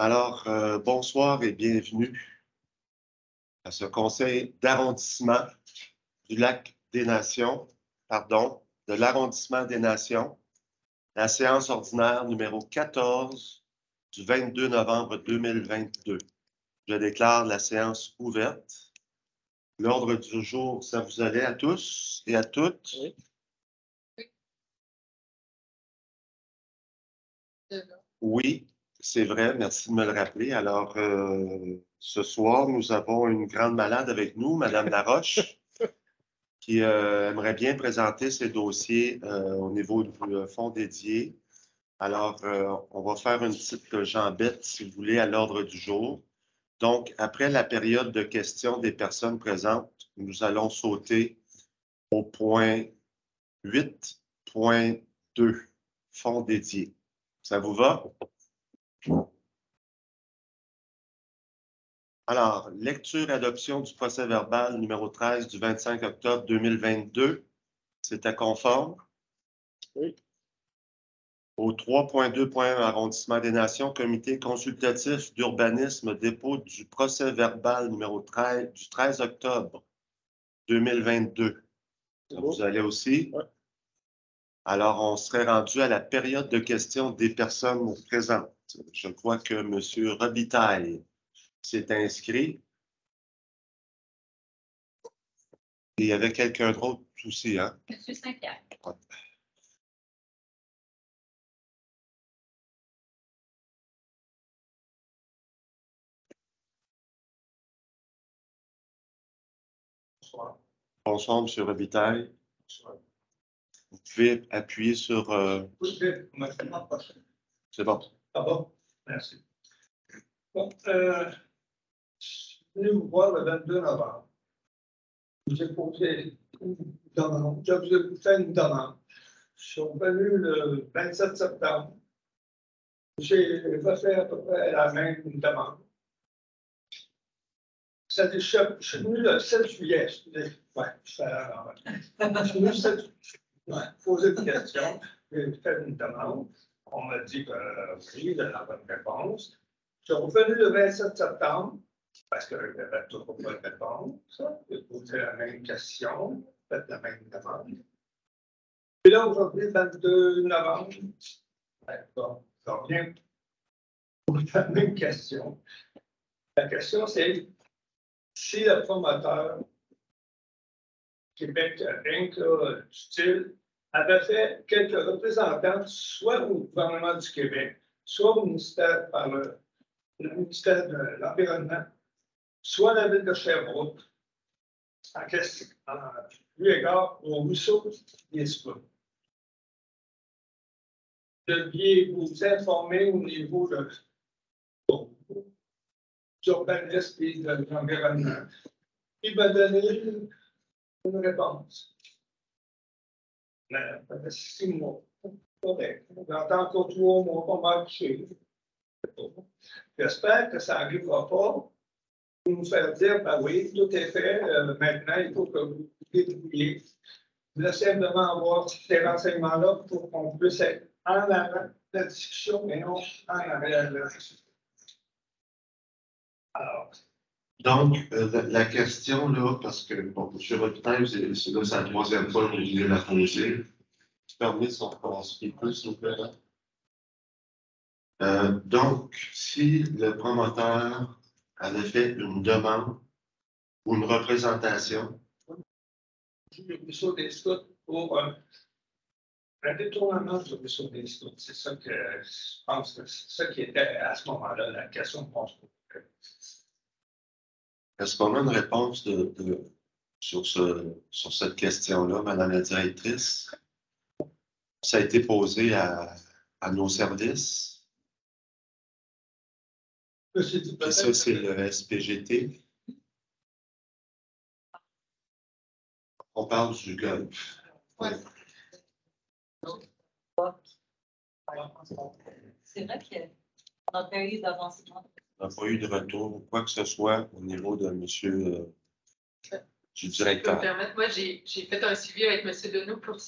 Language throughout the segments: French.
Alors, bonsoir et bienvenue à ce conseil d'arrondissement du lac des Nations, de l'arrondissement des Nations, la séance ordinaire numéro 14 du 22 novembre 2022. Je déclare la séance ouverte. L'ordre du jour, ça vous allait à tous et à toutes? Oui. Oui, c'est vrai. Merci de me le rappeler. Alors, ce soir, nous avons une grande malade avec nous, Madame Laroche, qui aimerait bien présenter ses dossiers au niveau du fonds dédié. Alors, on va faire une petite jambette, si vous voulez, à l'ordre du jour. Donc, après la période de questions des personnes présentes, nous allons sauter au point 8.2, fonds dédié. Ça vous va? Alors, lecture et adoption du procès-verbal numéro 13 du 25 octobre 2022. C'était conforme? Oui. Au 3.2.1, arrondissement des Nations, comité consultatif d'urbanisme, dépôt du procès-verbal numéro 13 du 13 octobre 2022. Ça vous allait aussi? Oui. Alors, on serait rendu à la période de questions des personnes présentes. Je crois que M. Robitaille s'est inscrit. Et il y avait quelqu'un d'autre aussi, hein? M. Saint-Pierre. Ouais. Bonsoir. Bonsoir, M. Robitaille. Bonsoir. Vous pouvez appuyer sur... C'est bon. Ah bon? Merci. Bon, je suis venu vous voir le 22 novembre. J'ai posé une demande. Je vous ai fait une demande. Je suis revenu le 27 septembre. J'ai refait à peu près la même demande. Je suis venu le 7 juillet. Ouais, je suis venu le 7 juillet. Ouais, poser une question. J'ai fait une demande. On m'a dit que oui, de la bonne réponse. Je suis revenu le 27 septembre parce que je n'avais toujours pas de réponse. J'ai posé la même question, fait la même demande. Et là, aujourd'hui, le 22 novembre, bon, je reviens pour la même question. La question, c'est si le promoteur Québec Inc. Du style avait fait quelques représentants, soit au gouvernement du Québec, soit au ministère par le ministère de l'Environnement, soit la ville de Sherbrooke, en question, eu égard au ruisseau des Scouts. Deviez vous informer au niveau de l'urbanisme et de l'environnement. Il m'a donné une réponse. Mais ça fait 6 mois. Correct. J'entends encore 3 mois, pas marcher. J'espère que ça n'arrivera pas. Pour nous faire dire, ben oui, tout est fait, maintenant, il faut que vous vous débrouillez. Vous laissez simplement avoir ces renseignements-là pour qu'on puisse être en avant de la discussion, mais non en arrière de la discussion. Alors. Donc, la question, là, parce que, bon, M. Robitaille, c'est la 3e fois que vous venez la poser. Je permets son conseiller plus, s'il vous plaît. Donc, si le promoteur avait fait une demande ou une représentation. Le ruisseau des Scouts pour un détournement du ruisseau des Scouts. C'est ça que je pense que c'est ça qui était à ce moment-là la question de mon sport. Est-ce qu'on a une réponse sur cette question-là, Madame la directrice? Ça a été posé à nos services. Et ça, c'est le SPGT. On parle du golf. Ouais. C'est vrai qu'on n'a pas eu d'avancement. On n'a pas eu de retour ou quoi que ce soit au niveau de monsieur du directeur. Si je peux me permettre, moi, j'ai fait un suivi avec M. Deneau pour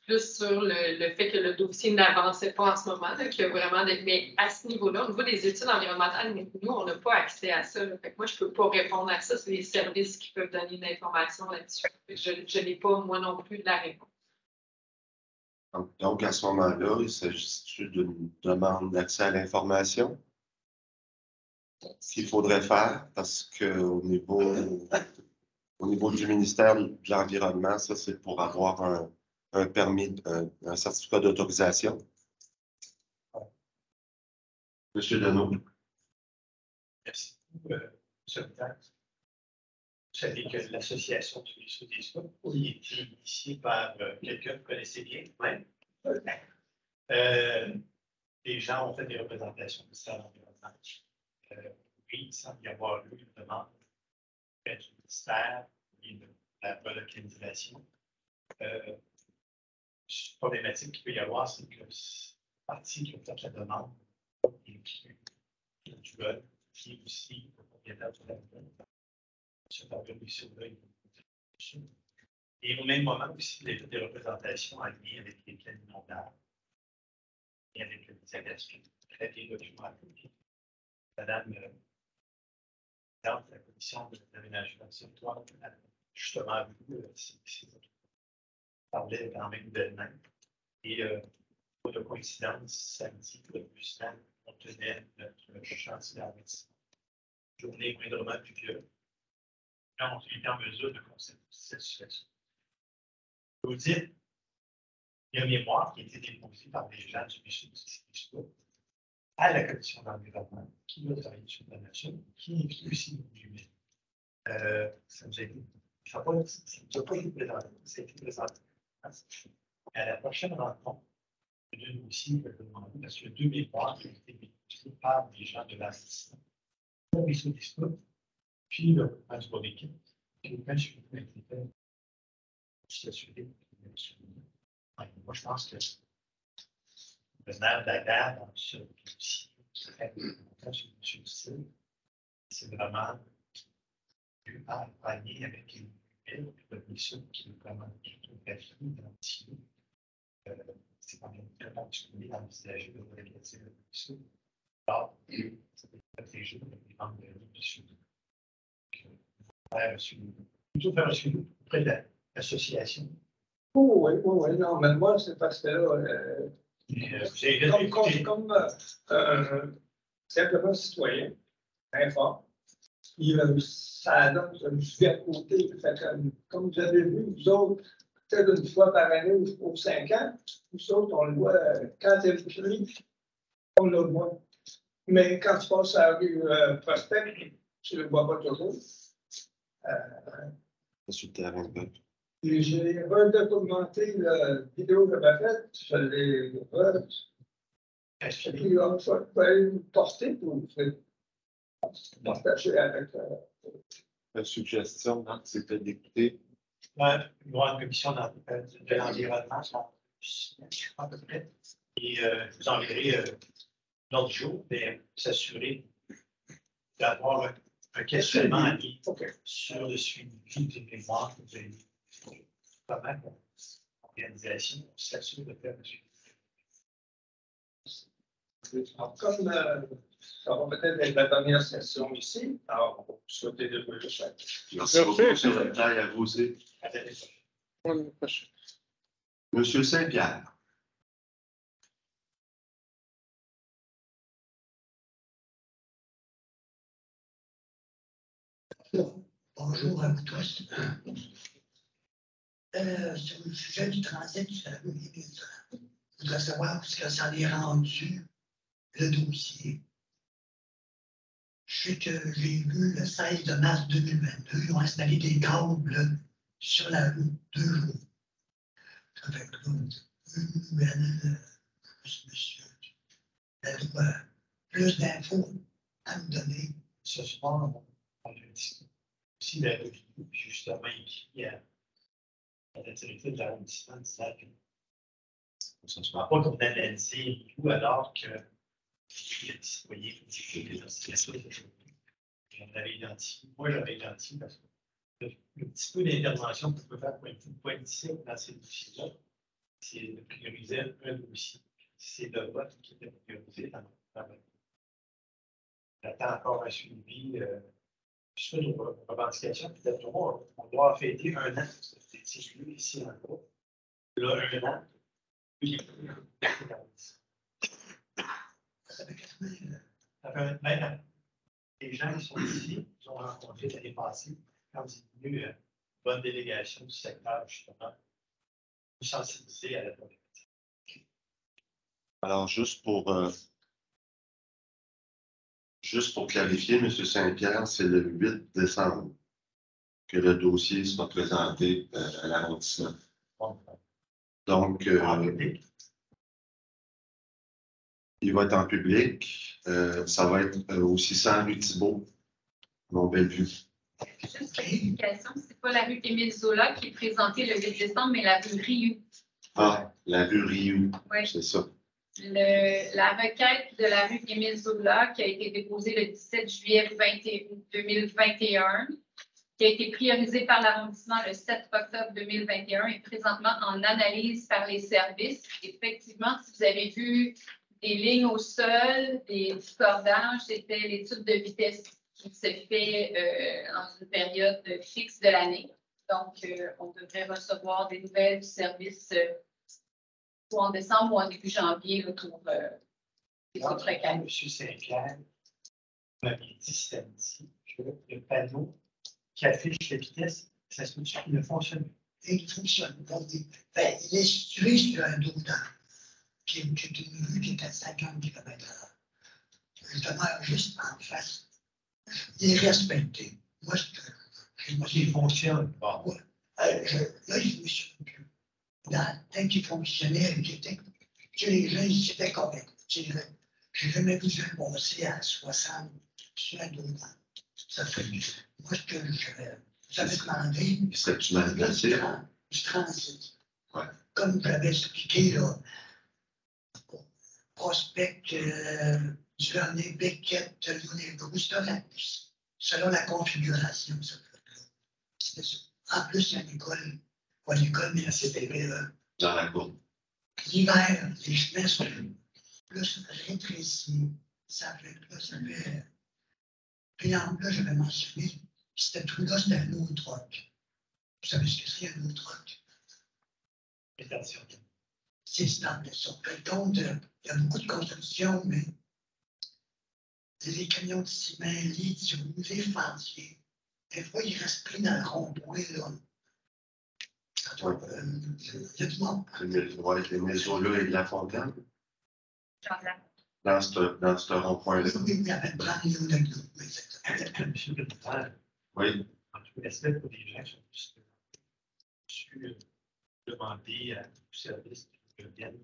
plus sur le fait que le dossier n'avançait pas en ce moment, là, qu'il y a vraiment mais à ce niveau-là, au niveau des études environnementales, nous, on n'a pas accès à ça. Là. Fait que moi, je ne peux pas répondre à ça. C'est les services qui peuvent donner une information là-dessus. Je n'ai pas, moi non plus, la réponse. Donc, à ce moment-là, il s'agit d'une demande d'accès à l'information qu'il faudrait faire parce qu'au niveau du ministère de l'Environnement, ça, c'est pour avoir un permis, un certificat d'autorisation. Monsieur Deneau. Merci. Monsieur le Président. Vous savez que l'association du Ruisseau des Sources a été initiée par quelqu'un que vous connaissez bien, même. Les gens ont fait des représentations de ça à l'environnement. Oui, il semble y avoir eu une demande du ministère et de la relocalisation. Problématique qu'il peut y avoir, c'est que c'est partie qui a fait la demande inclut du vol, qui est aussi le propriétaire de la demande. Et au même moment aussi, il y a des représentations alignées avec les plans inondables et avec les agations très bien documentées. Madame la commission de l'aménagement du territoire a justement vu parlait quand même d'elle-même. Et pour de coïncidence, samedi, le Bustan, on tenait notre chantier d'investissement. Journée moindrement pluvieuse. On est en mesure de constater cette situation. Vous dites, il y a un mémoire qui a été déposé par les gens du Ruisseau à la commission d'environnement, qui va travailler sur la nature, qui inclut aussi l'humain. Ça nous a été. Ça n'a pas été présenté, ça a été présenté. À la prochaine rencontre, deux dossiers que je demande, parce qu'il y a deux mémoires qui ont été déposés par des gens de l'assistance. Le Ruisseau des Sources, puis le gouvernement du Bois-Béquin, puis le gouvernement du Bois-Béquin, moi, je pense que le nerf de la guerre dans ce dossier, c'est vraiment accompagné avec une le Ruisseau qui est vraiment cartographie identifiée. C'est quand même très particulier d'envisager de réaliser le Ruisseau. Alors, c'est protégé avec les membres de l'Union. Plutôt faire un suivi auprès de l'association. Oh, oui, non, mais moi, c'est parce que là, simplement citoyen, informe. Puis ça donne, je me suis à côté. Comme vous avez vu, vous autres, peut-être une fois par année ou pour 5 ans, nous autres, on le voit quand il pluie, on le voit. Mais quand tu passes à la rue Prospect, tu ne le vois pas toujours. Sur le terrain de bœuf. J'ai redocumenté la vidéo que j'avais faite, je l'ai porté pour partager avec. La suggestion, c'était d'écouter. Une grande commission de l'environnement, à peu près. Et je vous enverrai l'autre jour, mais s'assurer d'avoir un questionnement à vie sur le suivi des mémoires que vous avez pas mal d'organisations pour s'assurer de faire le suivi. Alors, comme ça va peut-être être la dernière session ici, alors on va souhaiter de vous le faire. Merci beaucoup, sur le temps à vous aussi. À l'année prochaine. Monsieur Saint-Pierre. Bonjour à vous tous. Sur le sujet du transit du fameux je voudrais savoir ce que ça en est rendu, le dossier. Je sais que j'ai vu le 16 de mars 2022, ils ont installé des câbles sur la route 2 jours. Ça fait que une nouvelle, monsieur, plus d'infos à me donner. Ce soir, on a discuté aussi de la vidéo, puis justement, il y a la directrice de l'arrondissement disant que ce ne soit pas qu'on analyse tout alors que les citoyens qui les associations on avait identifié. Moi, j'avais identifié parce que le petit peu d'intervention qu'on peut faire pour être ici dans ces dossiers-là, c'est de prioriser un dossier. C'est le vote qui est priorisé dans le J'attends encore un suivi sur nos revendications. Peut-être on doit fêter un an. C'est celui ici en bas. Là, un an. Puis, Ça fait 80 même les gens qui sont ici, ils ont rencontré l'année passée, quand ils sont venus, une bonne délégation du secteur, justement, pour sensibiliser à la problématique. Alors, juste pour clarifier, M. Saint-Pierre, c'est le 8 décembre que le dossier sera présenté à l'arrondissement. Donc, il va être en public. Ça va être au 600 rue Thibault, Mont-Bellevue. Juste une explication, c'est pas la rue Émile Zola qui est présentée le 8 décembre, mais la rue Rioux. Ah, la rue Rioux, Oui. c'est ça. La requête de la rue Émile Zola qui a été déposée le 17 juillet 2021, qui a été priorisée par l'arrondissement le 7 octobre 2021 est présentement en analyse par les services. Effectivement, si vous avez vu des lignes au sol, des cordages, c'était l'étude de vitesse qui se fait dans une période fixe de l'année. Donc, on devrait recevoir des nouvelles du service soit en décembre ou en début janvier là, pour les autres requêtes. M. Saint-Pierre m'avait dit samedi que le panneau qui affiche la vitesse, ça se peut qu'il ne fonctionne pas. Et il fonctionne. Ben, il est situé sur un dos d'âne, qui est une rue qui est à 50 km/h. Je demeure juste en face. Il est respecté. Moi, Il fonctionne. Bon. Ouais. Là, il ne fonctionne plus. Dans le temps qu'il fonctionnait, les gens, ils étaient corrects. Je n'ai jamais vu ça passer à 60 sur un dos d'âne. Ça fait moi, ce que j'avais demandé, Serais-tu mal placé? du transit. Ouais. Comme j'avais expliqué, là, Prospect, Duvernay, Beckett, Lyonnais, Brouster, selon la configuration, ça c'était ça. En plus, il y a une école, pas l'école, mais la CPE. Dans la cour. L'hiver, les chemins sont plus rétrécis. Ça fait. Puis là, j'avais mentionné, c'était tout là, c'était un autre truc. Vous savez ce que c'est un autre truc? C'est stable, ça. Par contre, il y a beaucoup de construction, mais les camions de ciment, lithium, les fantiers, des fois, ils restent pris dans le rond-point, là. Il y a du monde. Les maisons-là et de la fontaine. Genre, Dans ce rond-point-là. Oui, il y avait de prendre une de nous. M. le Président, Oui. est-ce que pour les gens qui sont plus demander à tout service qui viennent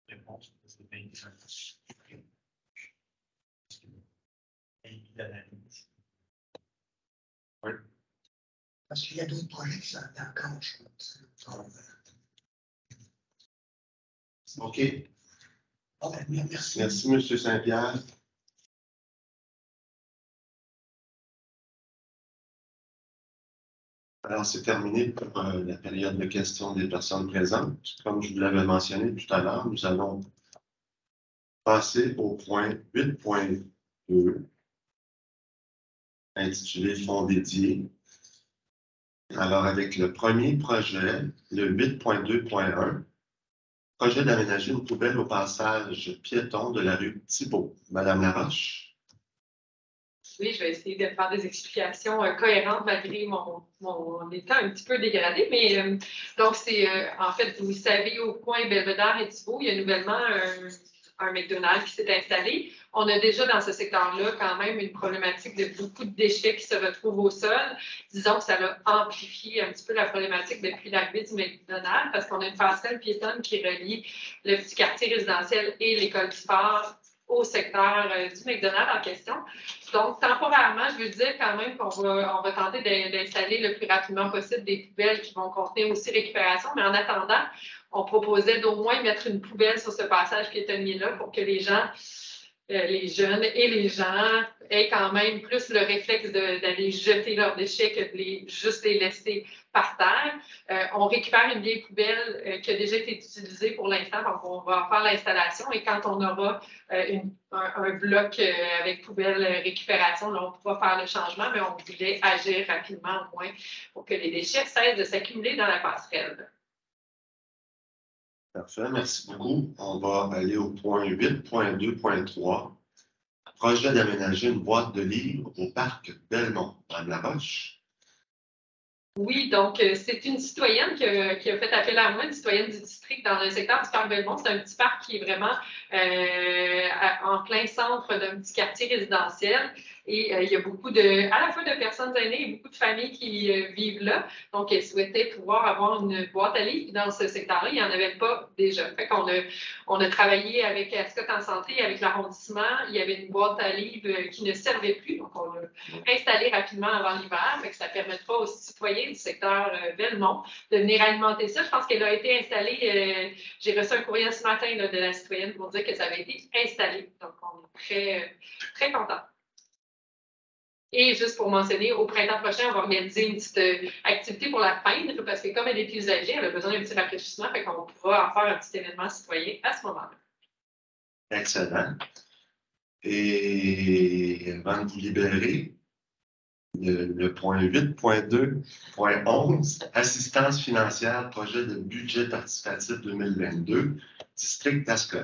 réponse pour ces 20 d'analyse. Oui. Parce qu'il y a d'autres projets qui sont encore, je pense. OK. Bon, ben, merci. Merci, M. Saint-Pierre. Alors, c'est terminé pour la période de questions des personnes présentes. Comme je vous l'avais mentionné tout à l'heure, nous allons passer au point 8.2, intitulé Fonds dédiés. Alors, avec le premier projet, le 8.2.1, projet d'aménager une poubelle au passage piéton de la rue Thibault. Madame Laroche. Oui, je vais essayer de faire des explications cohérentes malgré mon état un petit peu dégradé. Mais donc, c'est en fait, vous savez, au coin Belvedere et Thibault, il y a nouvellement un McDonald's qui s'est installé. On a déjà dans ce secteur-là quand même une problématique de beaucoup de déchets qui se retrouvent au sol. Disons que ça a amplifié un petit peu la problématique depuis l'arrivée du McDonald's parce qu'on a une passerelle piétonne qui relie le petit quartier résidentiel et l'école du sport au secteur du McDonald's en question. Donc, temporairement, je veux dire quand même qu'on va tenter d'installer le plus rapidement possible des poubelles qui vont contenir aussi récupération, mais en attendant, on proposait d'au moins mettre une poubelle sur ce passage piétonnier-là pour que les gens les jeunes et les gens aient quand même plus le réflexe d'aller jeter leurs déchets que de juste les laisser par terre. On récupère une vieille poubelle qui a déjà été utilisée pour l'instant, donc on va faire l'installation et quand on aura un bloc avec poubelle récupération, là, on pourra faire le changement, mais on voulait agir rapidement au moins pour que les déchets cessent de s'accumuler dans la passerelle. Parfait, merci beaucoup. On va aller au point 8.2.3. Projet d'aménager une boîte de livres au parc Belmont. Madame Laroche. Oui, donc c'est une citoyenne qui a fait appel à moi, une citoyenne du district dans le secteur du parc Belmont. C'est un petit parc qui est vraiment en plein centre d'un petit quartier résidentiel. Et il y a beaucoup à la fois de personnes aînées et beaucoup de familles qui vivent là. Donc, elles souhaitaient pouvoir avoir une boîte à livres dans ce secteur-là. Il n'y en avait pas déjà. Fait qu'on on a travaillé avec Ascot en santé, avec l'arrondissement. Il y avait une boîte à livres qui ne servait plus. Donc, on l'a installée rapidement avant l'hiver. Fait que ça permettra aux citoyens du secteur Belmont de venir alimenter ça. Je pense qu'elle a été installée. J'ai reçu un courriel ce matin là, de la citoyenne pour dire que ça avait été installé. Donc, on est très, très contents. Et juste pour mentionner, au printemps prochain, on va organiser une petite activité pour la peindre parce que comme elle est plus âgée, elle a besoin d'un petit rafraîchissement, fait qu'on pourra en faire un petit événement citoyen à ce moment-là. Excellent. Et avant de vous libérer, le point 8.2.11, assistance financière, projet de budget participatif 2022, district d'Ascot.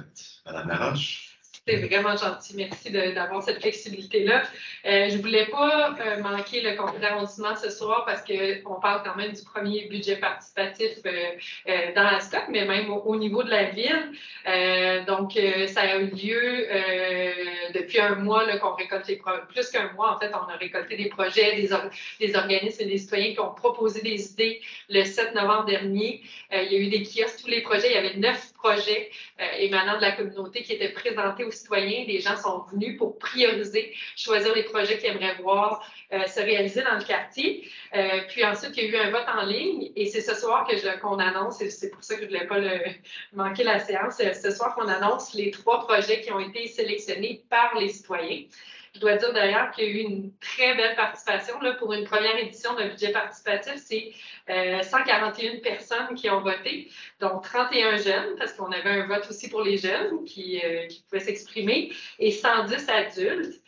Madame Laroche. C'est vraiment gentil. Merci d'avoir cette flexibilité-là. Je ne voulais pas manquer le congrès d'arrondissement ce soir parce qu'on parle quand même du premier budget participatif dans Ascot, mais même au niveau de la ville. Donc, ça a eu lieu depuis un mois qu'on récolte plus qu'un mois. En fait, on a récolté des projets, des organismes et des citoyens qui ont proposé des idées le 7 novembre dernier. Il y a eu des kiosques, tous les projets. Il y avait 9 projets émanant de la communauté qui étaient présentés aux citoyens. Les gens sont venus pour prioriser, choisir les projets qu'ils aimeraient voir se réaliser dans le quartier. Puis ensuite, il y a eu un vote en ligne et c'est ce soir qu'on annonce, et c'est pour ça que je ne voulais pas manquer la séance, ce soir qu'on annonce les 3 projets qui ont été sélectionnés par les citoyens. Je dois dire d'ailleurs qu'il y a eu une très belle participation là, pour une première édition d'un budget participatif. C'est 141 personnes qui ont voté, donc 31 jeunes, parce qu'on avait un vote aussi pour les jeunes qui pouvaient s'exprimer, et 110 adultes.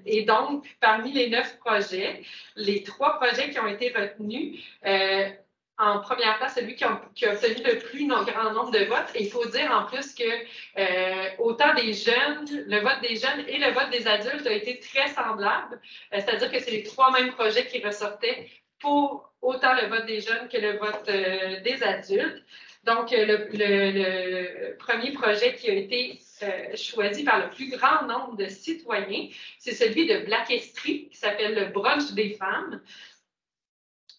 Et donc, parmi les 9 projets, les 3 projets qui ont été retenus, en première place, celui qui a obtenu le plus grand nombre de votes. Et il faut dire en plus que autant des jeunes, le vote des jeunes et le vote des adultes a été très semblable. C'est-à-dire que c'est les 3 mêmes projets qui ressortaient pour autant le vote des jeunes que le vote des adultes. Donc, le premier projet qui a été choisi par le plus grand nombre de citoyens, c'est celui de Black Estrie, qui s'appelle le brunch des femmes.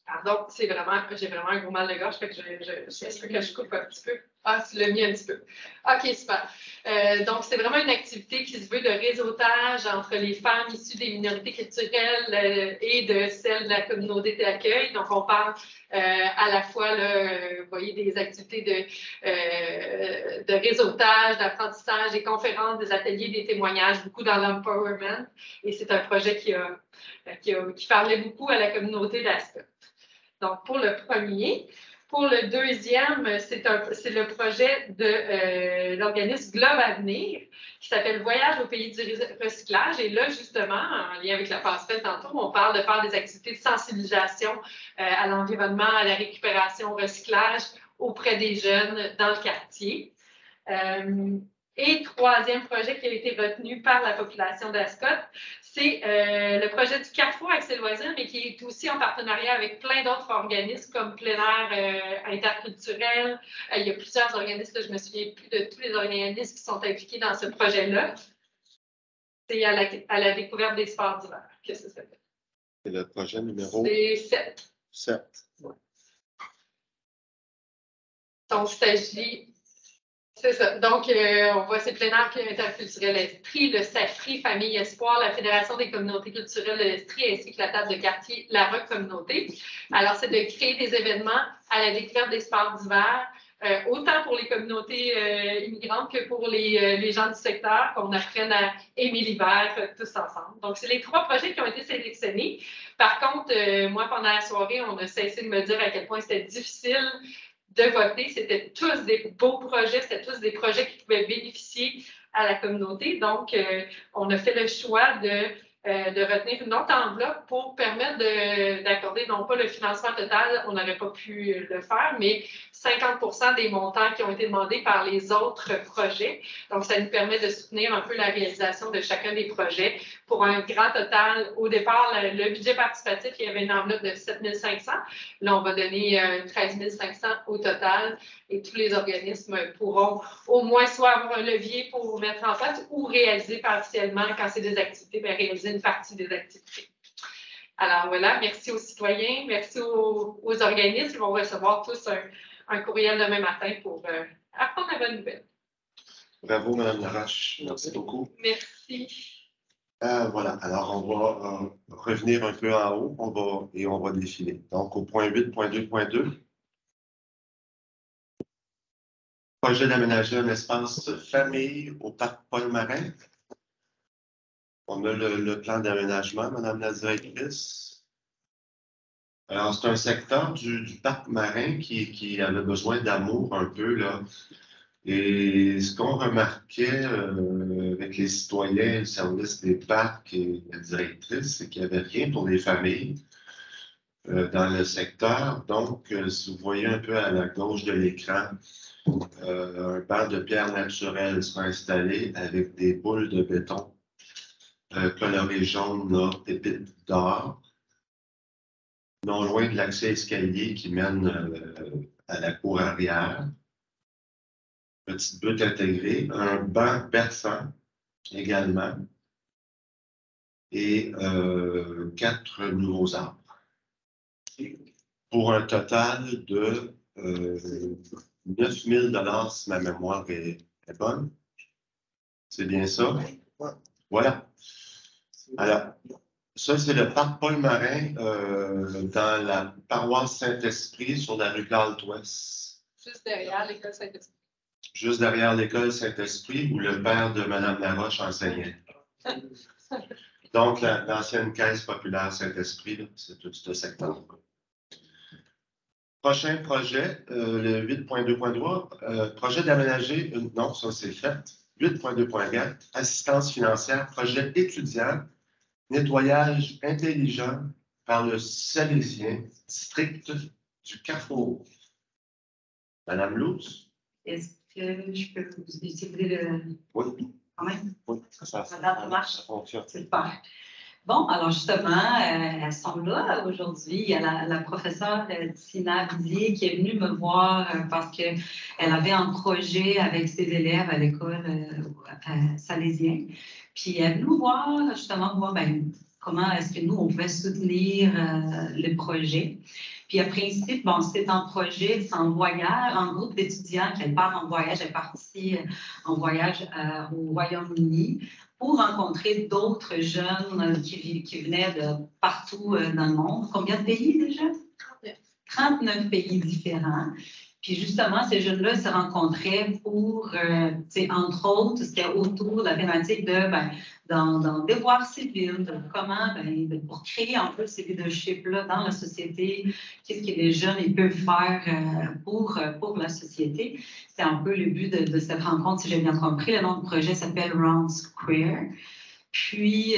Pardon, j'ai vraiment un gros mal de gorge, fait que j'espère que je coupe un petit peu. Ah, tu l'as mis un petit peu. OK, super. Donc, c'est vraiment une activité qui se veut de réseautage entre les femmes issues des minorités culturelles et de celles de la communauté d'accueil. Donc, on parle à la fois, là, vous voyez, des activités de réseautage, d'apprentissage, des conférences, des ateliers, des témoignages, beaucoup dans l'empowerment. Et c'est un projet qui parlait beaucoup à la communauté d'Ascot. Donc, pour le premier. Pour le deuxième, c'est le projet de l'organisme Globe Avenir qui s'appelle Voyage au pays du recyclage. Et là, justement, en lien avec la passerelle tantôt, on parle de faire des activités de sensibilisation à l'environnement, à la récupération, au recyclage auprès des jeunes dans le quartier. Et troisième projet qui a été retenu par la population d'Ascot, c'est le projet du Carrefour Accès Loisirs, mais qui est aussi en partenariat avec plein d'autres organismes comme Plein Air interculturel. Il y a plusieurs organismes, je ne me souviens plus de tous les organismes qui sont impliqués dans ce projet-là. C'est à la découverte des sports d'hiver que ça s'appelle. C'est le projet numéro 7. Ouais. Donc, il s'agit... C'est ça. Donc, on voit ces Plein Air interculturel Estrie, le SAFRI, Famille Espoir, la Fédération des communautés culturelles de l'Estrie, ainsi que la table de quartier La Rock Communauté. Alors, c'est de créer des événements à la découverte des sports d'hiver autant pour les communautés immigrantes que pour les gens du secteur, qu'on apprenne à aimer l'hiver tous ensemble. Donc, c'est les 3 projets qui ont été sélectionnés. Par contre, moi, pendant la soirée, on a cessé de me dire à quel point c'était difficile de voter. C'était tous des beaux projets, c'était tous des projets qui pouvaient bénéficier à la communauté. Donc, on a fait le choix de retenir une autre enveloppe pour permettre d'accorder non pas le financement total, on n'aurait pas pu le faire, mais 50% des montants qui ont été demandés par les autres projets. Donc, ça nous permet de soutenir un peu la réalisation de chacun des projets pour un grand total. Au départ, le budget participatif, il y avait une enveloppe de 7 500. Là, on va donner 13 500 au total et tous les organismes pourront au moins soit avoir un levier pour mettre en place ou réaliser partiellement, quand c'est des activités, bien, réaliser une partie des activités. Alors voilà, merci aux citoyens, merci aux organismes. Ils vont recevoir tous un courriel demain matin pour apprendre la bonne nouvelle. Bravo, Mme Laroche. Merci beaucoup. Merci. Voilà, alors on va revenir un peu en haut on va défiler. Donc, au point 8.2.2, projet d'aménager un espace famille au parc Paul-Marin. On a le plan d'aménagement, Madame la directrice. Alors, c'est un secteur du parc marin qui avait besoin d'amour un peu, là. Et ce qu'on remarquait avec les citoyens, le service des parcs et la directrice, c'est qu'il n'y avait rien pour les familles dans le secteur. Donc, si vous voyez un peu à la gauche de l'écran, un banc de pierre naturelle sera installé avec des boules de béton colorées jaune, là, pépites d'or, non loin de l'accès escalier qui mène à la cour arrière. Petite butte intégrée, un banc perçant également et 4 nouveaux arbres. Pour un total de 9 000 si ma mémoire est bonne. C'est bien ça? Voilà. Alors, ça, c'est le parc Paul-Marin dans la paroisse Saint-Esprit sur la rue Carl-Ouest. Juste derrière l'école Saint-Esprit. Juste derrière l'école Saint-Esprit où le père de Mme Laroche enseignait. Donc, l'ancienne caisse populaire Saint-Esprit, c'est tout ce secteur. Prochain projet, le 8.2.3, projet d'aménager, non, ça c'est fait. 8.2.4, assistance financière, projet étudiant, nettoyage intelligent par le Salésien, district du Carrefour. Madame Luz? Est-ce que je peux vous utiliser le... Oui. Quand même? Oui, ça fonctionne. Super. Bon, alors justement, elles sont là aujourd'hui. Il y a la professeure Tina Vidier qui est venue me voir parce qu'elle avait un projet avec ses élèves à l'école Salésien. Puis elle est venue nous voir, justement, voir comment est-ce que nous, on pouvait soutenir le projet. Puis, à principe, bon, c'est un projet, c'est un voyage, un groupe d'étudiants qui part en voyage, elle est partie en voyage au Royaume-Uni pour rencontrer d'autres jeunes qui venaient de partout dans le monde. Combien de pays déjà? 39 pays différents. Puis justement, ces jeunes-là se rencontraient pour, entre autres, ce qu'il y a autour de la thématique dans devoir civil, de comment, pour créer un peu ces leaderships-là dans la société, qu'est-ce que les jeunes ils peuvent faire pour la société. C'est un peu le but de cette rencontre, si j'ai bien compris. Le nom du projet s'appelle Round Square. Puis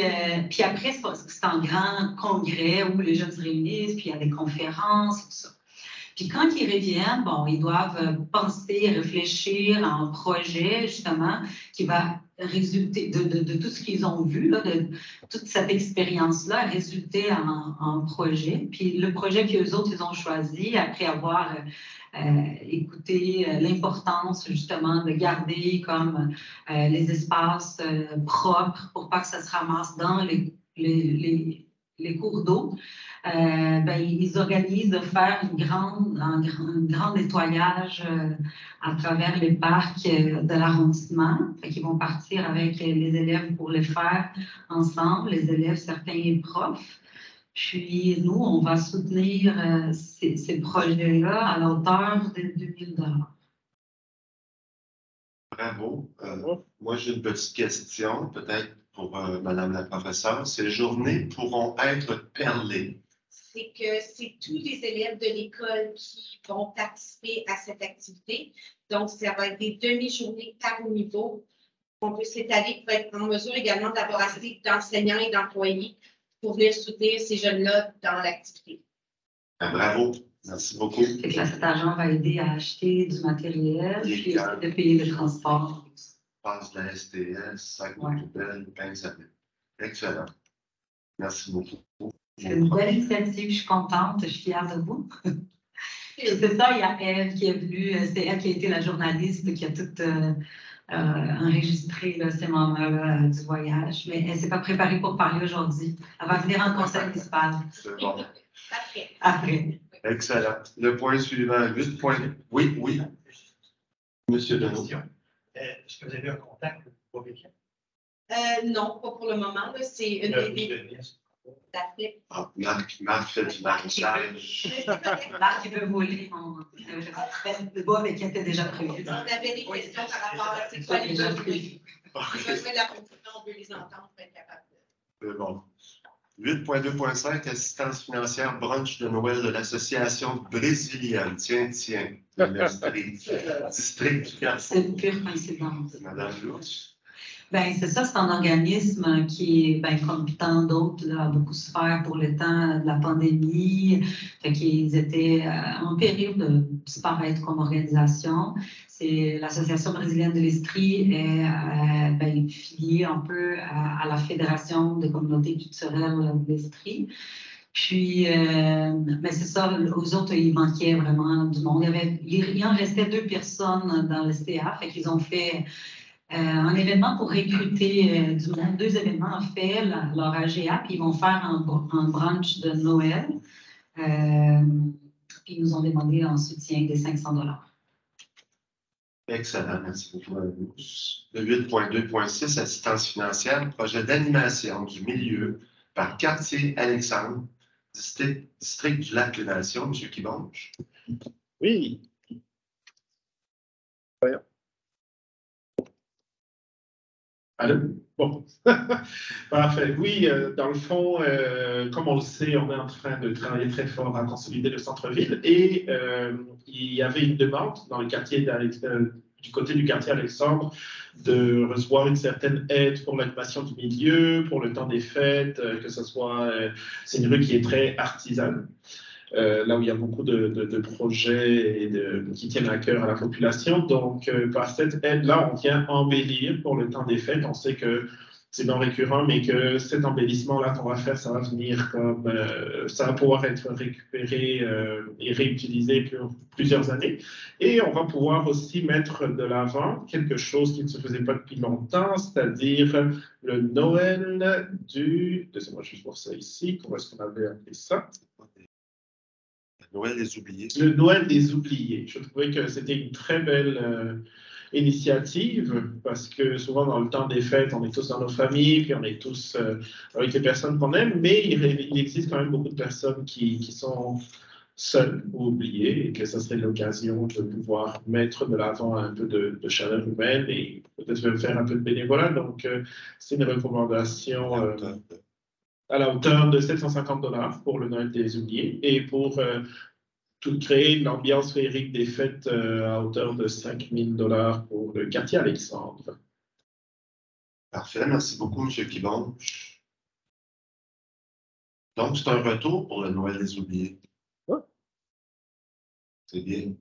après, c'est un grand congrès où les jeunes se réunissent, puis il y a des conférences, tout ça. Puis quand ils reviennent, bon, ils doivent penser, réfléchir à un projet, justement, qui va résulter de tout ce qu'ils ont vu, là, de toute cette expérience-là, résulter en un projet. Puis le projet qu'eux autres, ils ont choisi, après avoir écouté l'importance, justement, de garder comme les espaces propres pour pas que ça se ramasse dans les cours d'eau. Ils organisent de faire un grand nettoyage à travers les parcs de l'arrondissement. Ils vont partir avec les élèves pour le faire ensemble, les élèves, certains et profs. Puis nous, on va soutenir ces projets-là à la hauteur de 2 000 $. Bravo. Moi, j'ai une petite question, peut-être pour Madame la professeure. Ces journées pourront être perlées. C'est que c'est tous les élèves de l'école qui vont participer à cette activité. Donc, ça va être des demi-journées par niveau. On peut s'étaler pour être en mesure également d'avoir assez d'enseignants et d'employés pour venir soutenir ces jeunes-là dans l'activité. Bravo. Merci beaucoup. Fait que là, cet argent va aider à acheter du matériel, Et puis aussi de payer le transport. Passe de la STS, sac de poubelle, pain savette. Excellent. Merci beaucoup. C'est une belle initiative, je suis contente, je suis fière de vous. Et c'est ça, il y a Eve qui est venue, c'est elle qui a été la journaliste qui a tout enregistré là, ces moments-là du voyage. Mais elle ne s'est pas préparée pour parler aujourd'hui. Elle va venir en conseil municipal. C'est bon. Après. Excellent. Le point suivant, 8 points. Oui. Monsieur Deneau. Est-ce que vous avez un contact avec Non, pas pour le moment. Là. C'est une des... Ah, Marc fait du marchage. Marc, il veut voler le bas, mais qui était déjà prévu. On avait des questions par rapport à c'est quoi les besoins. Les besoins de la communauté, on veut les entendre pour être capable de... C'est bon. 8.2.5, assistance financière brunch de Noël de l'association brésilienne. Tiens, le district du Carrefour. C'est une pure coïncidence. Madame Louche. Ben, c'est ça, c'est un organisme qui, ben, comme tant d'autres, là, a beaucoup souffert pour le temps de la pandémie. Fait qu'ils étaient en péril de disparaître comme organisation. C'est l'Association brésilienne de l'Estrie est ben, filiée un peu à la Fédération des communautés culturelles de l'Estrie. Puis, ben c'est ça, aux autres, il manquait vraiment du monde. Il en restait 2 personnes dans le STA, fait qu'ils ont fait un événement pour recruter du monde, 2 événements en fait, leur AGA, puis ils vont faire un brunch de Noël. Puis ils nous ont demandé un soutien de 500 $. Excellent, merci beaucoup. Le 8.2.6, assistance financière, projet d'animation du milieu par quartier Alexandre, district du Lac-les-Nations, M. Kibonge. Oui. Voyons. Allô? Bon. Parfait. Oui, dans le fond, comme on le sait, on est en train de travailler très fort à consolider le centre-ville et il y avait une demande dans le quartier du côté du quartier Alexandre de recevoir une certaine aide pour l'animation du milieu, pour le temps des fêtes, que ce soit... c'est une rue qui est très artisane. Là où il y a beaucoup de projets qui tiennent à cœur à la population. Donc, par cette aide-là, on vient embellir pour le temps des fêtes. On sait que c'est non récurrent, mais que cet embellissement-là qu'on va faire, ça va venir comme... ça va pouvoir être récupéré et réutilisé pour plusieurs années. Et on va pouvoir aussi mettre de l'avant quelque chose qui ne se faisait pas depuis longtemps, c'est-à-dire le Noël du... Laissez-moi juste voir ça ici. Comment est-ce qu'on avait appelé ça? Noël des oubliés. Le Noël des oubliés. Je trouvais que c'était une très belle initiative parce que souvent dans le temps des fêtes, on est tous dans nos familles, puis on est tous avec les personnes qu'on aime, mais il existe quand même beaucoup de personnes qui sont seules ou oubliées et que ça serait l'occasion de pouvoir mettre de l'avant un peu de chaleur humaine et peut-être même faire un peu de bénévolat. Donc, c'est une recommandation à la hauteur de 750 $ pour le Noël des oubliés et pour créer l'ambiance féerique des fêtes à hauteur de 5 000 $ pour le quartier Alexandre. Parfait, merci beaucoup, M. Kibonge. Donc, c'est un retour pour le Noël des oubliés. Ouais. C'est bien.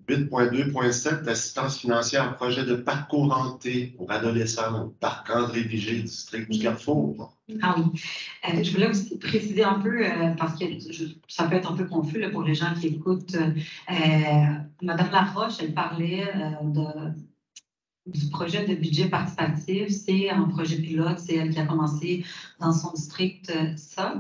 8.2.7, assistance financière, projet de parcours hanté pour adolescents, parc André Vigée, district du Carrefour. Ah oui. Je voulais aussi préciser un peu, parce que ça peut être un peu confus là, pour les gens qui écoutent. Madame Laroche, elle parlait du projet de budget participatif. C'est un projet pilote, c'est elle qui a commencé dans son district ça.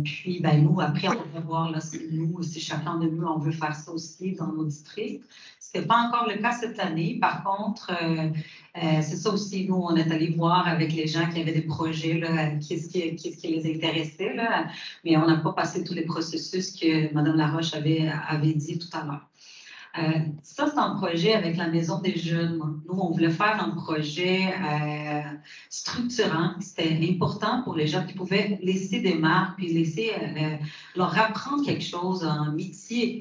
Puis, ben, nous, après, on va voir là, si chacun de nous, on veut faire ça aussi dans nos districts. Ce n'est pas encore le cas cette année. Par contre, c'est ça aussi, nous, on est allé voir avec les gens qui avaient des projets, qu'est-ce qui les intéressait, là. Mais on n'a pas passé tous les processus que Mme Laroche avait dit tout à l'heure. Ça, c'est un projet avec la Maison des Jeunes. Nous, on voulait faire un projet structurant. C'était important pour les jeunes qui pouvaient laisser des marques, puis laisser leur apprendre quelque chose, un métier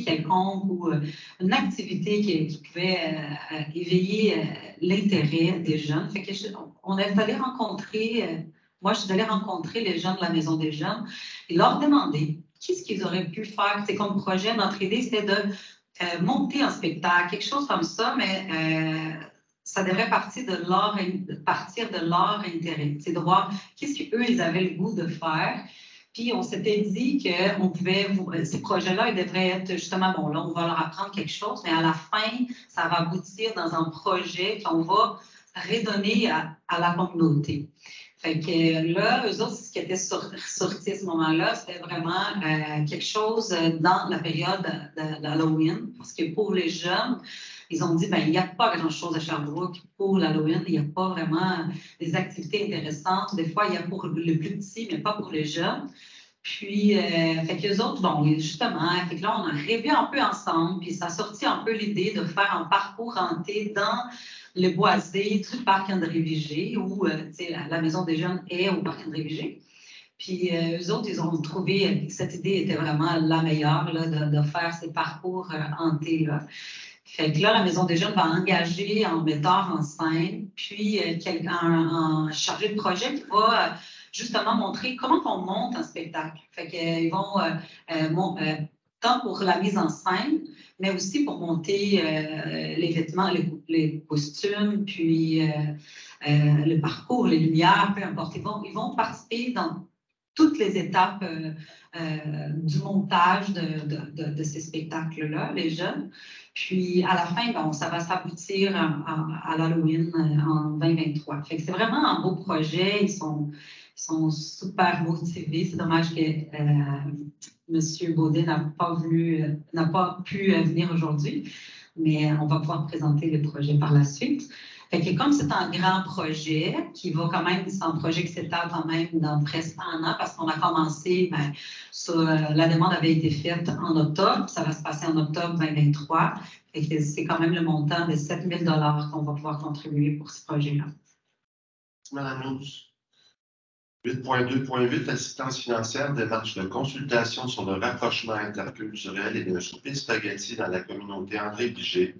quelconque ou une activité qui pouvait éveiller l'intérêt des jeunes. Fait que on est allé rencontrer, moi, je suis allée rencontrer les jeunes de la Maison des Jeunes et leur demander qu'est-ce qu'ils auraient pu faire. C'est comme projet, notre idée, c'était de monter un spectacle, quelque chose comme ça, mais ça devrait partir de leur intérêt. C'est de voir qu'est-ce qu'eux, ils avaient le goût de faire. Puis, on s'était dit qu'on pouvait, ces projets-là, ils devraient être justement, bon, là, on va leur apprendre quelque chose, mais à la fin, ça va aboutir dans un projet qu'on va redonner à la communauté. Fait que là, eux autres, ce qui était sorti à ce moment-là, c'était vraiment quelque chose dans la période d'Halloween, parce que pour les jeunes, ils ont dit, ben il n'y a pas grand-chose à Sherbrooke pour l'Halloween, il n'y a pas vraiment des activités intéressantes. Des fois, il y a pour le plus petit, mais pas pour les jeunes. Puis, fait qu'eux autres, bon, justement, fait que là, on a rêvé un peu ensemble, puis ça a sorti un peu l'idée de faire un parcours hanté dans le boisé du parc André-Vigée, où la Maison des Jeunes est au parc André-Vigée. Puis, eux autres, ils ont trouvé que cette idée était vraiment la meilleure, là, de faire ces parcours hantés, là. Fait que là, la Maison des Jeunes va engager un metteur en scène, puis un chargé de projet qui va justement montrer comment on monte un spectacle. Fait qu'ils vont, tant pour la mise en scène, mais aussi pour monter les vêtements, les costumes, puis le parcours, les lumières, peu importe. Ils vont participer dans toutes les étapes du montage de ces spectacles-là, les jeunes. Puis, à la fin, bon, ça va s'aboutir à l'Halloween en 2023. Fait que c'est vraiment un beau projet. Ils sont super motivés. C'est dommage que M. Baudet n'a pas pu venir aujourd'hui, mais on va pouvoir présenter le projet par la suite. Fait que comme c'est un grand projet qui va quand même, c'est un projet qui s'étale quand même dans presque un an parce qu'on a commencé, la demande avait été faite en octobre, ça va se passer en octobre 2023. Fait que c'est quand même le montant de 7 000 $ qu'on va pouvoir contribuer pour ce projet-là. Madame Louze. 8.2.8, assistance financière, démarche de consultation sur le rapprochement interculturel et de souper spaghetti dans la communauté André-Vigée,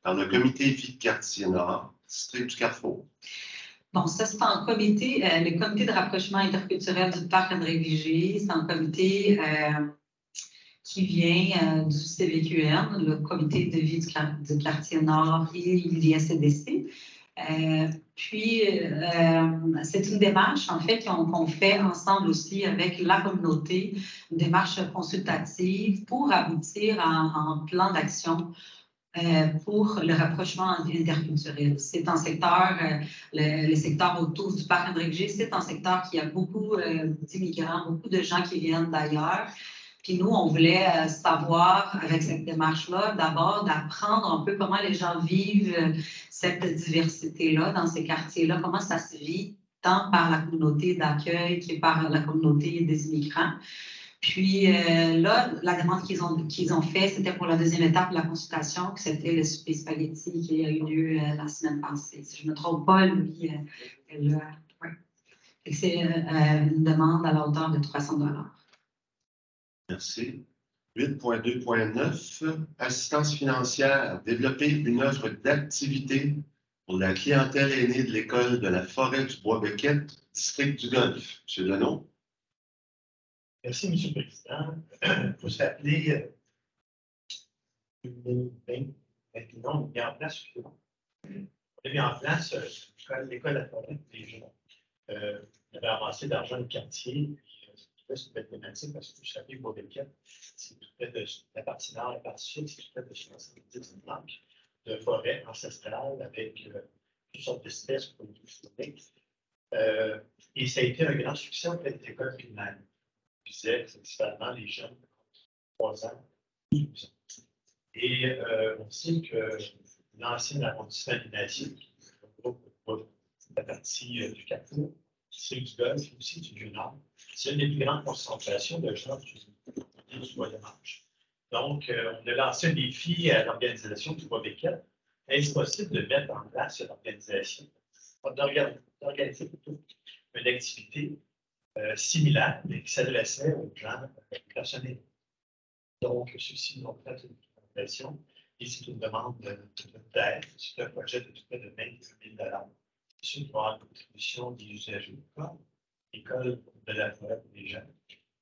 dans le comité Vie de quartier Nord, district du Carrefour. Bon, ça, c'est un comité, le comité de rapprochement interculturel du parc André-Vigée. C'est un comité qui vient du CVQN, le comité de vie du quartier Nord et l'ISCDC. Puis, c'est une démarche, en fait, qu'on fait ensemble aussi avec la communauté, une démarche consultative pour aboutir à un plan d'action pour le rapprochement interculturel. C'est un secteur, le secteur autour du parc André-Vigée, c'est un secteur qui a beaucoup d'immigrants, beaucoup de gens qui viennent d'ailleurs. Puis nous, on voulait savoir, avec cette démarche-là, d'abord d'apprendre un peu comment les gens vivent cette diversité-là dans ces quartiers-là, comment ça se vit, tant par la communauté d'accueil que par la communauté des immigrants. Puis là, la demande qu'ils ont fait, c'était pour la deuxième étape de la consultation, que c'était le souper spaghetti qui a eu lieu la semaine passée. Si je ne me trompe pas, lui, c'est une demande à la hauteur de 300 $. Merci. 8.2.9, assistance financière, développer une œuvre d'activité pour la clientèle aînée de l'école de la forêt du Bois-Bequette, district du Golfe. M. Deneau. Merci, M. le Président. Il faut se rappeler 2020, on a mis en place, l'école de la forêt des jeunes. On avait avancé d'argent de quartier. C'est une belle thématique parce que vous savez, Bois-Bequette, c'est tout près de la partie nord, la partie sud, c'est tout près de 70 manques de forêt ancestrale avec toutes sortes d'espèces pour les fourrer. Et ça a été un grand succès auprès de l'école primaire. Je disais principalement les jeunes de 3 ans, 12 ans. Et on sait que l'ancien arrondissement animatique, la partie du Carrefour, c'est du Golfe et aussi du Vieux-Nord. C'est une des plus grandes concentrations de gens du Moyen-Âge. Donc, on a lancé un défi à l'organisation du Québec. Est-ce possible de mettre en place une organisation, d'organiser plutôt une activité similaire, mais qui s'adressait aux gens personnels? Donc, ceux-ci ont fait une présentation et c'est une demande d'aide. C'est un projet de près de 22 000 $. C'est sûr qu'il va y avoir une contribution des usagers, comme l'école de la forêt des gens.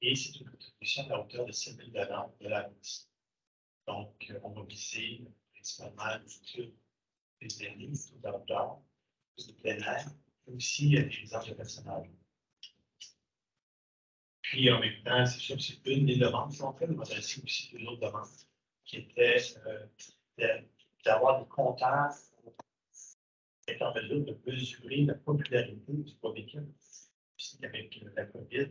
Et c'est une contribution à la hauteur de 7 000 $ de la mise. Donc, on va viser principalement l'ouverture des aînés, tout d'outdoor, plus de plein air, mais aussi des exemples de personnages. Puis, en même temps, c'est sûr que c'est une des demandes qui sont faites, mais on a aussi une autre demande qui était d'avoir des compteurs pour être en mesure de mesurer la popularité du Québec. Avec la COVID, les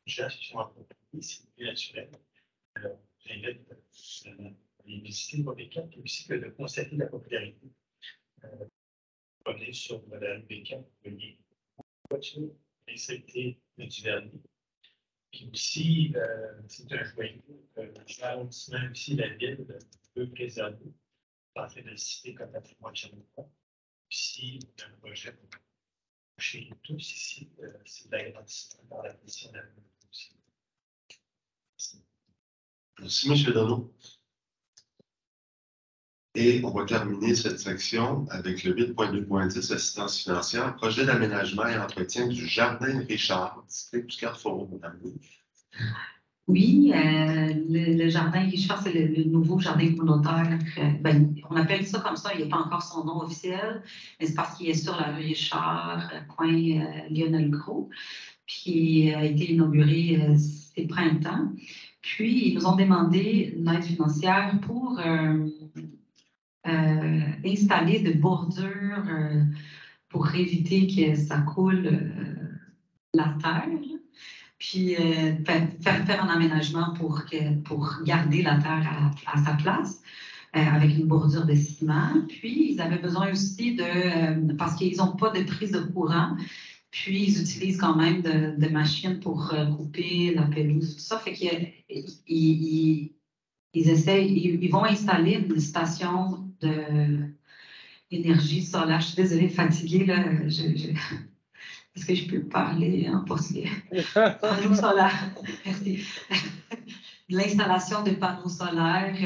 gens se sont appropriés, c'est plus naturel. J'invite à les visiter le Québec, et aussi que de constater la popularité. Prenez sur la Québec, le lien voiture, et c'était le Duvernay. Puis aussi, c'est un joyau l'arrondissement aussi, la ville peut préserver, en fait de le citer comme patrimoine chinois. Ici, on a un projet chez nous tous ici, c'est de l'agrandissement dans la mission de la ville aussi. Merci, M. Donneau. Et on va terminer cette section avec le 8.2.10, assistance financière, projet d'aménagement et entretien du jardin Richard, district du Carrefour, madame. Oui, le jardin Richard, c'est le nouveau jardin communautaire. On appelle ça comme ça, il n'y a pas encore son nom officiel, mais c'est parce qu'il est sur la rue Richard, coin Lionel Gros, puis a été inauguré ces printemps. Puis, ils nous ont demandé une aide financière pour installer des bordures pour éviter que ça coule la terre. Puis faire un aménagement pour garder la terre à sa place avec une bordure de ciment. Puis, ils avaient besoin aussi parce qu'ils n'ont pas de prise de courant, puis ils utilisent quand même de machines pour couper la pelouse, tout ça. Fait qu'ils ils vont installer une station d'énergie solaire. Je suis désolée, fatiguée, là. Est-ce que je peux parler en portugais? Panneaux solaires. Merci. L'installation de panneaux solaires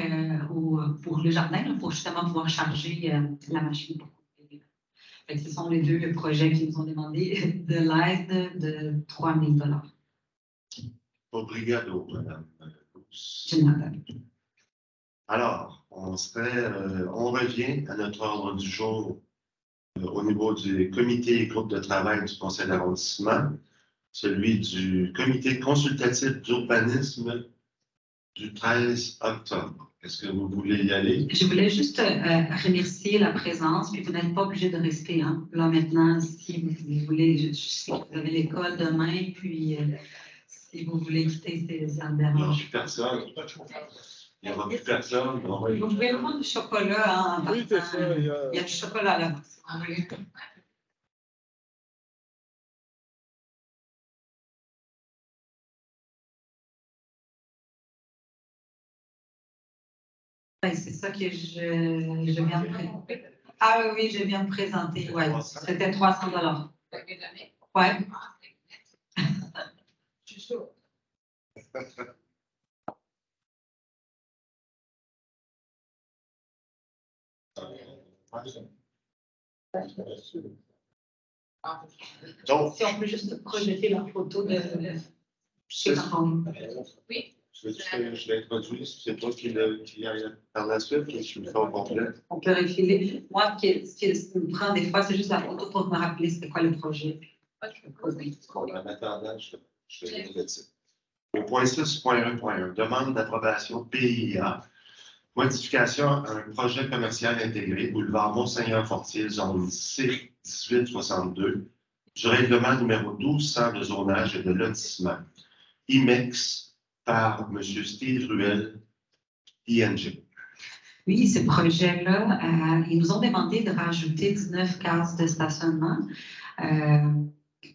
pour le jardin, là, pour justement pouvoir charger la machine. Fait que ce sont les deux projets qui nous ont demandé de l'aide de 3 000 $. Obrigado, madame. Madame. Alors, on revient à notre ordre du jour au niveau du comité et groupe de travail du conseil d'arrondissement, celui du comité consultatif d'urbanisme du 13 octobre. Est-ce que vous voulez y aller? Je voulais juste remercier la présence, puis vous n'êtes pas obligé de rester. Hein. Là, maintenant, si vous voulez, je sais que vous avez l'école demain, puis si vous voulez quitter, c'est un Il n'y aura plus personne. Il n'y aura plus personne. Vous pouvez prendre du chocolat. Hein, oui, c'est ça. Il y a du chocolat là. C'est ça que je viens de présenter. Ah oui, je viens de présenter. Ouais, c'était 300 $. Ouais. C'est ça. Donc, si on peut juste projeter la photo de oui. Je l'introduis, c'est toi qui aille par la suite, et je le fais au complet. On peut refiler. Moi, ce qui me prend des fois, c'est juste la photo pour me rappeler c'était quoi le projet. En attendant, je vais le dire. Au point 6.1.1, demande d'approbation PIA. Modification à un projet commercial intégré, boulevard Mont-Saint-Fortier, zone C 1862, du règlement numéro 1200 de zonage et de lotissement. IMEX par M. Steve Ruel, ING. Oui, ce projet-là, ils nous ont demandé de rajouter 19 cases de stationnement.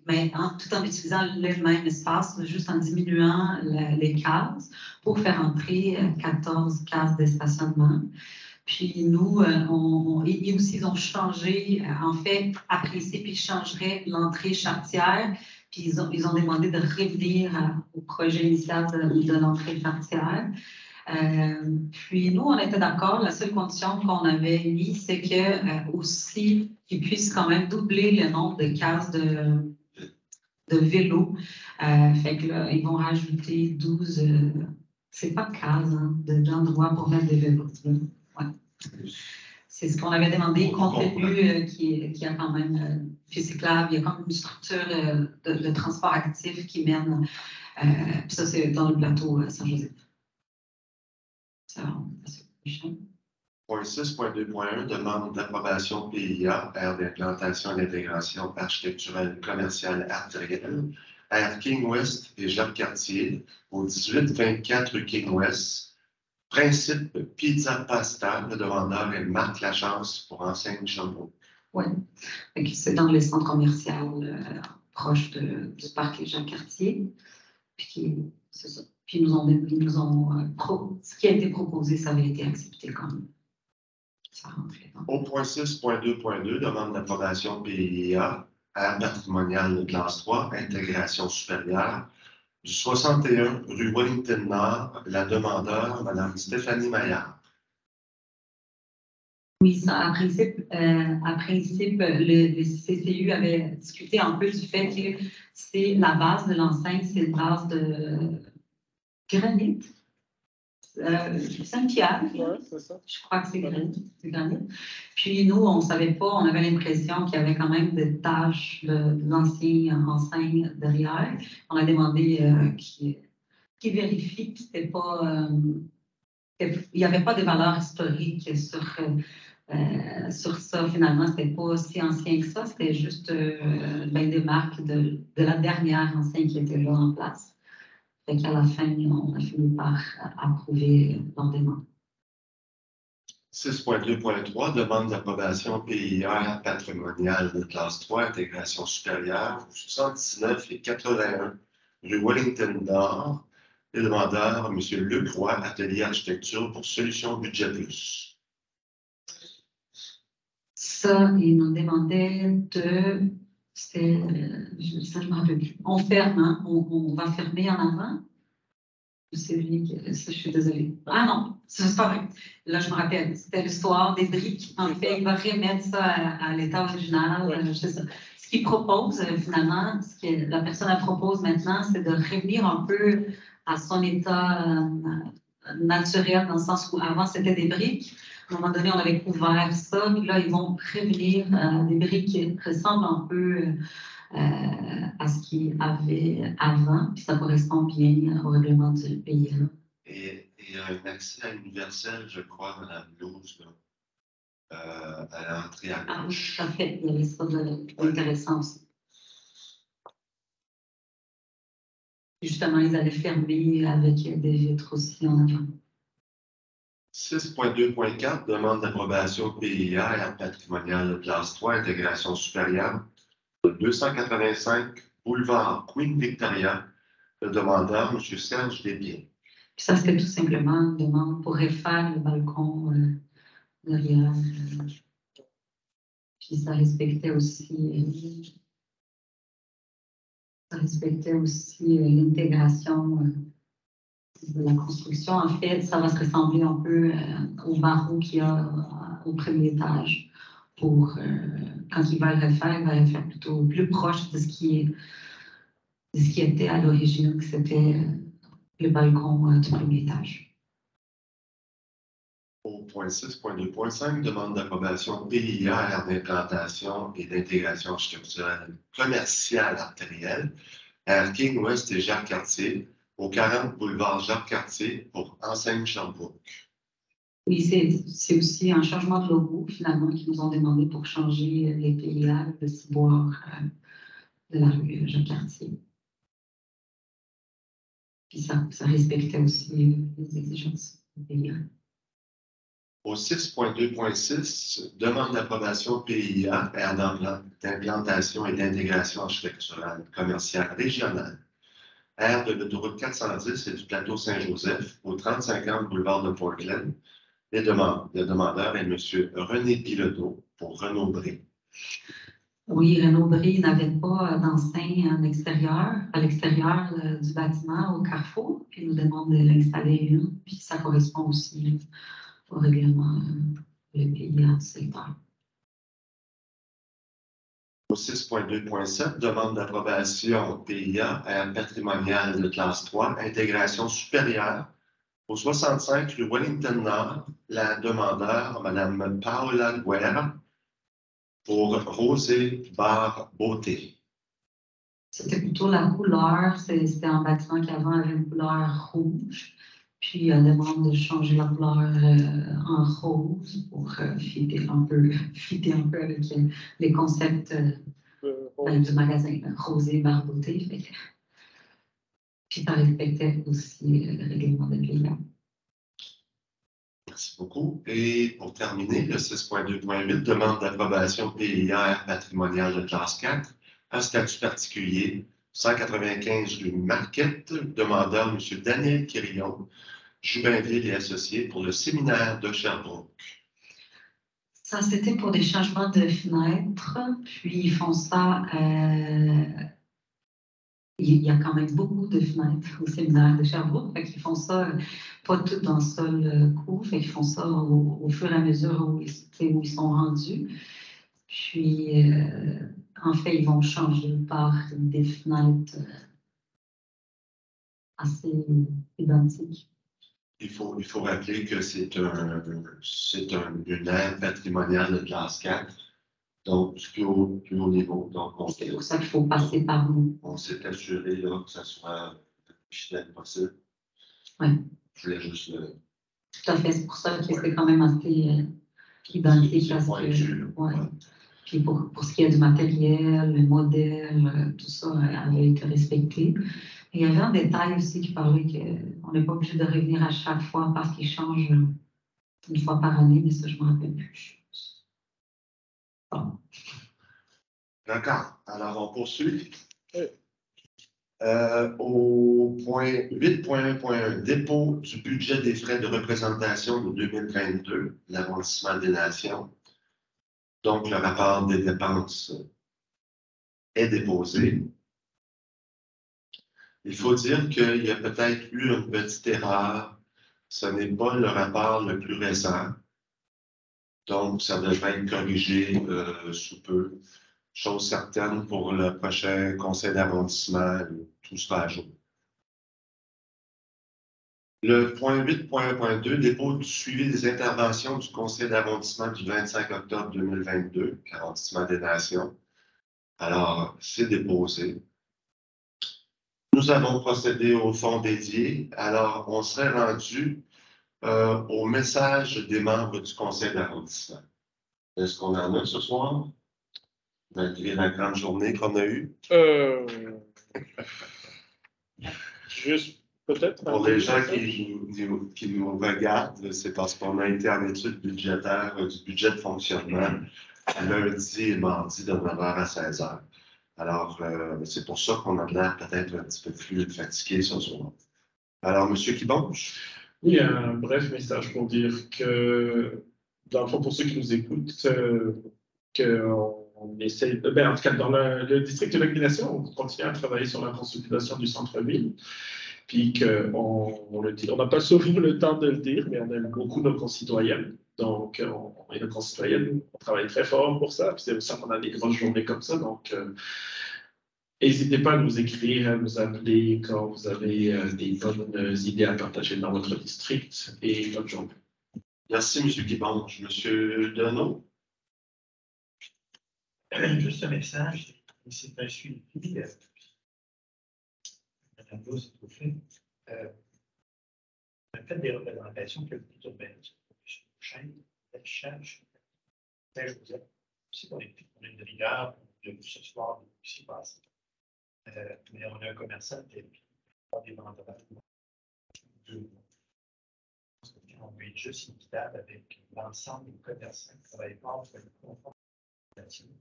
mais tout en utilisant le même espace, juste en diminuant les cases pour faire entrer 14 cases de stationnement. Puis nous, ils aussi, ils ont changé, en fait, à principe, ils changeraient l'entrée charretière, puis ils ont demandé de revenir au projet initial de l'entrée charretière. Puis nous, on était d'accord. La seule condition qu'on avait mise, c'est que aussi qu'ils puissent quand même doubler le nombre de cases de vélos. Fait que là, ils vont rajouter 12, c'est pas cases, hein, d'endroits pour mettre des vélos. Ouais. C'est ce qu'on avait demandé, compte tenu qu'il y a quand même puis cyclable, il y a comme une structure de transport actif qui mène. Puis ça, c'est dans le plateau Saint-Joseph. Point 6.2.1 demande d'approbation PIA, aire d'implantation et d'intégration architecturale commerciale artérielle, aire King West et Jacques-Cartier, au 1824 rue King West. Principe Pizza Pasta, le demandeur est Marc Lachance pour enseigne Chambon. Oui, c'est dans le centre commercial proche du parc Jacques-Cartier. Puis, c'est ça. Puis, ce qui a été proposé, ça avait été accepté comme ça rentrait. Au point 6.2.2, demande d'approbation PIA, aire patrimoniale de classe 3, intégration supérieure, du 61 rue Wellington Nord, la demandeur, Mme Stéphanie Maillard. Oui, ça, à principe, le CCU avait discuté un peu du fait que c'est la base de l'enseigne, c'est une base de granit. Saint-Pierre, je crois que c'est granit. Puis nous, on ne savait pas, on avait l'impression qu'il y avait quand même des tâches de l'ancienne enseigne derrière. On a demandé qu'ils vérifient que c'était pas. Il n'y avait pas de valeur historique sur ça. Finalement, ce n'était pas si ancien que ça. C'était juste des marques de la dernière enseigne qui était là en place. Fait qu'à la fin, on a fini par approuver leur demande. 6.2.3, demande d'approbation PIA patrimoniale de classe 3, intégration supérieure, 79 et 81 rue Wellington Nord. Le demandeur, M. Luc Roy, atelier architecture pour Solutions Budget Plus. Ça, ils nous demandaient de. Ça, je me rappelle plus. On ferme, hein? On va fermer en avant. C'est lui qui. Ça, je suis désolée. Ah non, c'est pas vrai. Là, je me rappelle. C'était l'histoire des briques. En fait, il va remettre ça à l'état original. Je sais ça. Ce qu'il propose, finalement, ce que la personne propose maintenant, c'est de revenir un peu à son état naturel, dans le sens où avant, c'était des briques. À un moment donné, on avait couvert ça, puis là, ils vont revenir des briques qui ressemblent un peu à ce qu'il y avait avant, puis ça correspond bien au règlement du pays. Et un accès universel, je crois, dans la blouse, à l'entrée à gauche. Ah, tout à fait, il y avait ça d'intéressant aussi. Justement, ils allaient fermer avec des vitres aussi en avant. 6.2.4, demande d'approbation PIA, aire patrimoniale de classe 3, intégration supérieure, 285 boulevard Queen Victoria, le demandeur, M. Serge Desbiens. Puis ça, c'était tout simplement une demande pour refaire le balcon derrière. Puis ça respectait aussi l'intégration de la construction. En fait, ça va se ressembler un peu au barreau qu'il y a au premier étage. Pour, quand il va le refaire plutôt plus proche de ce qui était à l'origine, que c'était le balcon du premier étage. Au point 6.2.5, demande d'approbation PIA, aire d'implantation et d'intégration architecturale commerciale artérielle, aire King West et Jacques-Cartier, au 40 boulevard Jacques-Cartier pour enseigne Sherbrooke. Oui, c'est aussi un changement de logo, finalement, qu'ils nous ont demandé pour changer les PIA, le ciboire de la rue Jacques-Cartier. Puis ça respectait aussi les exigences des PIA. Au 6.2.6, demande d'approbation PIA, aire d'implantation et d'intégration architecturale commerciale régionale. Aire de l'autoroute 410 et du plateau Saint-Joseph, au 35 boulevard de Portland. Le demandeur est M. René Pilodeau pour Renaud-Bré. Oui, Renaud-Bré n'avait pas d'enseigne à l'extérieur du bâtiment au carrefour, puis il nous demande de l'installer une, puis ça correspond aussi au règlement le PIA du secteur. Au 6.2.7, demande d'approbation PIA, aire patrimoniale de classe 3, intégration supérieure. Au 65 rue Wellington Nord, la demandeur, Mme Paola Guerra, pour Rosé Bar Beauté. C'était plutôt la couleur, c'était un bâtiment qui avant avait une couleur rouge, puis elle demande de changer la couleur en rose pour fitter un peu avec les concepts du magasin Rosé Bar Beauté. Puis ça respectait aussi le règlement de PIA. Merci beaucoup. Et pour terminer, le 6.2.8, demande d'approbation PIA patrimoniale de classe 4, à statut particulier, 195 rue Marquette, demandeur M. Daniel Quirillon, Joubinville et associés pour le séminaire de Sherbrooke. Ça, c'était pour des changements de fenêtres, puis ils font ça. Il y a quand même beaucoup de fenêtres au séminaire de Sherbrooke, fait qu'ils font ça pas tout d'un seul coup, fait qu'ils font ça au fur et à mesure où ils sont rendus. Puis, en fait, ils vont changer par des fenêtres assez identiques. Il faut rappeler que c'est une aire patrimoniale de classe 4, donc du plus haut niveau. C'est pour ça qu'il faut passer par nous. On s'est assuré là, que ça soit le plus fidèle possible. Oui. Je voulais juste le... Tout à fait, c'est pour ça que c'est quand même assez identique. Puis pour ce qui est du matériel, le modèle, tout ça avait été respecté. Et il y avait un détail aussi qui parlait qu'on n'est pas obligé de revenir à chaque fois parce qu'il change une fois par année, mais ça, je ne me rappelle plus. Bon. D'accord. Alors, on poursuit. Au point 8.1.1, dépôt du budget des frais de représentation de 2022, l'arrondissement des Nations. Donc, le rapport des dépenses est déposé. Il faut dire qu'il y a peut-être eu une petite erreur. Ce n'est pas le rapport le plus récent. Donc, ça devrait être corrigé sous peu. Chose certaine, pour le prochain conseil d'arrondissement, tout sera à jour. Le point 8.1.2, dépôt du suivi des interventions du conseil d'arrondissement du 25 octobre 2022, arrondissement des Nations. Alors, c'est déposé. Nous avons procédé au fonds dédié. Alors, on serait rendu au message des membres du conseil d'arrondissement. Est-ce qu'on en a ce soir, malgré la grande journée qu'on a eue? Juste peut-être. Pour les gens qui nous regardent, c'est parce qu'on a été en étude budgétaire du budget de fonctionnement lundi et mardi de 9h à 16h. Alors, c'est pour ça qu'on a l'air peut-être un petit peu plus fatigué ce soir. Alors, M. Kibonge? Oui, un bref message pour dire que, dans le fond, pour ceux qui nous écoutent, qu'on essaie, en tout cas, dans le district de l'Agglomération, on continue à travailler sur la consolidation du centre-ville. Puis qu'on le dit, on n'a pas souvent le temps de le dire, mais on aime beaucoup nos concitoyens. Donc, et nos concitoyennes, on travaille très fort pour ça. Puis c'est pour ça qu'on a des grosses journées comme ça. Donc, n'hésitez pas à nous écrire, à nous appeler quand vous avez des bonnes idées à partager dans votre district. Et bonne journée. Merci, M. Kibonge. M. Deneau? Juste un message, c'est un suivi. Madame Beau, c'est tout fait. On a fait des représentations que vous urbanisme, chaîne, affichage, Saint-Joseph. C'est pour les de rigueur, de ce soir, aussi passé. Mais on a un commerçant qui a des vendeurs. on veut être juste équitable avec l'ensemble des commerçants qui travaillent fort pour le confort de la situation.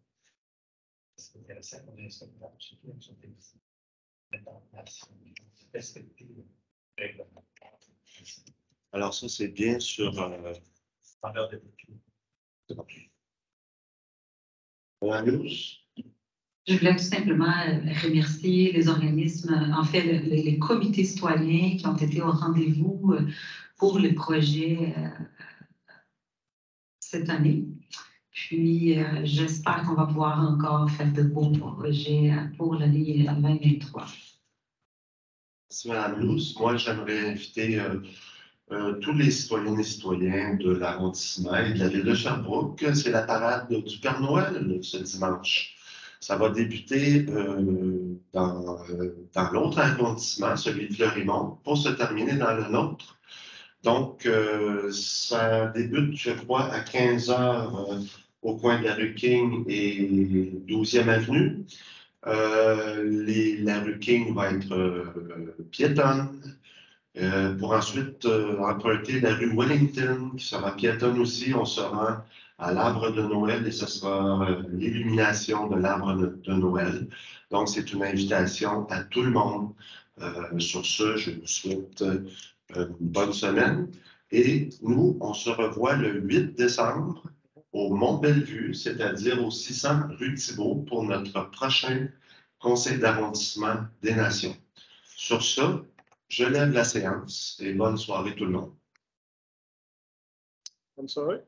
C'est intéressant qu'on ait ça dans chacune de son pays. Mettre en place, respecter le règlement. Alors ça, c'est bien sur... En l'heure de vécu. Je voulais tout simplement remercier les organismes, en fait, les comités citoyens qui ont été au rendez-vous pour le projet cette année. Puis, j'espère qu'on va pouvoir encore faire de beaux projets pour l'année 2023. Merci, Mme Luce. Moi, j'aimerais inviter tous les citoyennes et citoyens de l'arrondissement et de la ville de Sherbrooke. C'est la parade du Père Noël ce dimanche. Ça va débuter dans l'autre arrondissement, celui de Fleurimont, pour se terminer dans le nôtre. Donc, ça débute, je crois, à 15 h au coin de la rue King et 12e avenue. La rue King va être piétonne. Pour ensuite emprunter la rue Wellington, qui sera piétonne aussi. On se rend à l'arbre de Noël et ce sera l'illumination de l'arbre de Noël. Donc, c'est une invitation à tout le monde. Sur ce, je vous souhaite une bonne semaine. Et nous, on se revoit le 8 décembre au Mont-Bellevue, c'est-à-dire au 600 rue Thibault, pour notre prochain conseil d'arrondissement des Nations. Sur ce, je lève la séance et bonne soirée tout le monde. Bonne soirée.